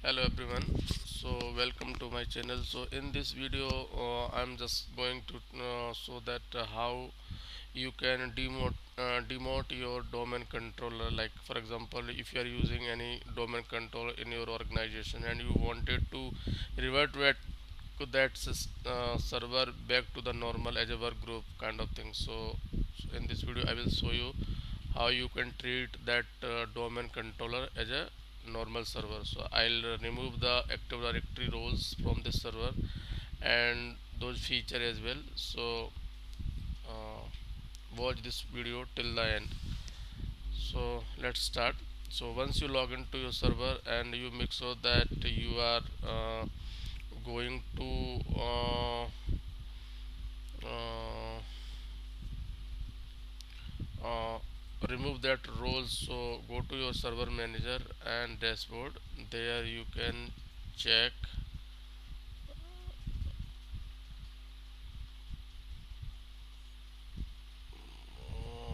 Hello everyone, so welcome to my channel. So in this video I'm just going to show that how you can demote your domain controller. Like for example, if you are using any domain controller in your organization and you wanted to revert to that server back to the normal as a work group kind of thing. So in this video I will show you how you can treat that domain controller as a normal server. So I'll remove the active directory roles from this server and those feature as well. So uh, watch this video till the end. So let's start. So once you log into your server and you make sure that you are going to uh, uh, remove that role, so go to your server manager and dashboard. There you can check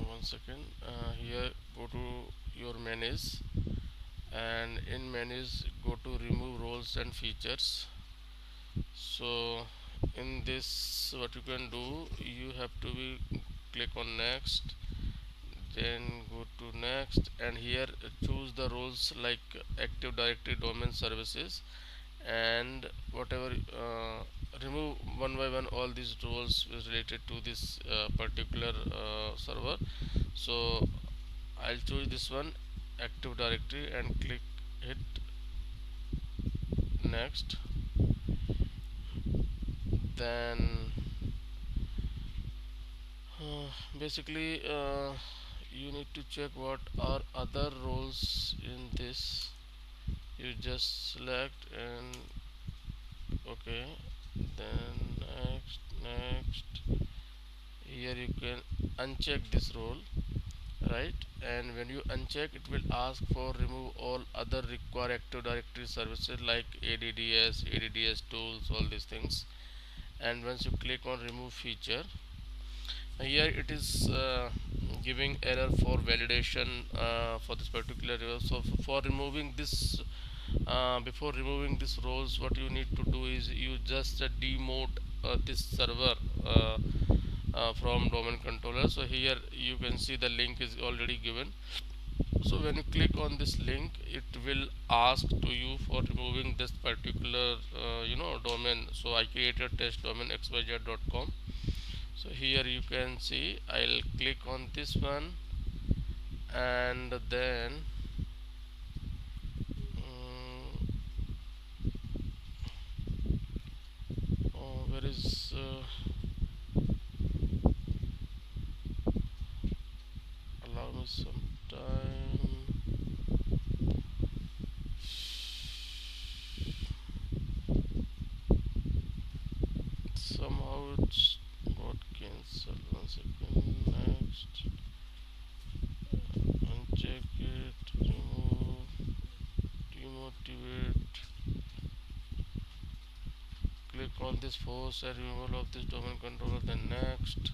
one second. Here go to your manage, and in manage go to remove roles and features. So in this, what you can do, you have to be click on next, then go to next, and here choose the roles like active directory domain services and whatever. Remove one by one all these roles is related to this particular server. So I'll choose this one, active directory, and click hit next. Then basically you need to check what are other roles in this. You just select and okay, then next. Here you can uncheck this role, right? And when you uncheck, it will ask for remove all other require active directory services like adds tools, all these things. And once you click on remove feature, here it is giving error for validation for this particular role. So for removing this, before removing this roles, what you need to do is you just demote this server from domain controller. So here you can see the link is already given. So when you click on this link, it will ask to you for removing this particular domain. So I created test domain xyz.com. So here you can see I'll click on this one, and then where is allow me some time. Somehow it's got cancelled. One second. Next, uncheck it, remove, demotivate. Click on this force and removal of this domain controller. Then next,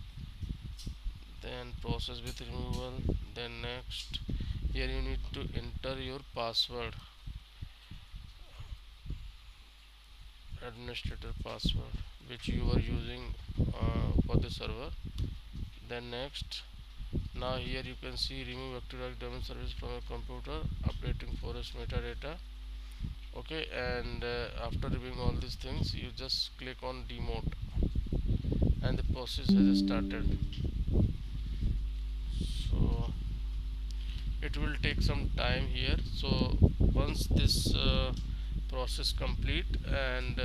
then process with removal. Then next. Here you need to enter your password, administrator password, which you are using for the server. Then next. Now here you can see remove active directory domain service from a computer, updating forest metadata. Okay, and after reviewing all these things, you just click on demote, and the process has started. So it will take some time here. So once this process complete, and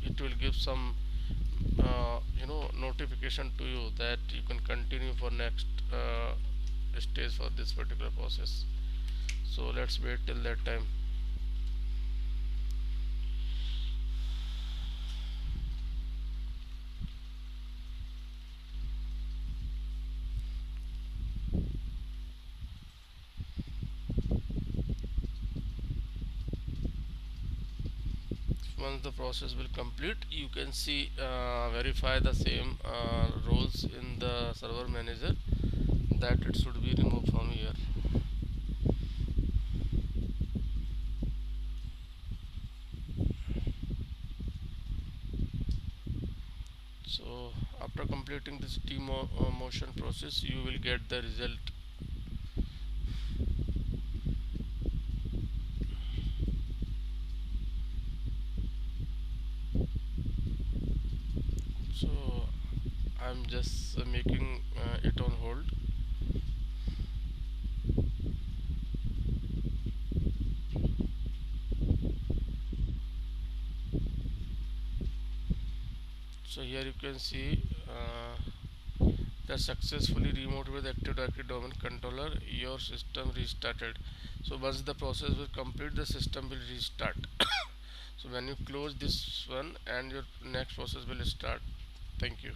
it will give some notification to you that you can continue for next stage for this particular process. So let's wait till that time. Once the process will complete, you can see verify the same roles in the server manager, that it should be removed from here. So after completing this motion process, you will get the result. So I'm just making it on hold. So here you can see that successfully remote with Active Directory domain controller, your system restarted. So once the process will complete, the system will restart. So when you close this one, and your next process will start. Thank you.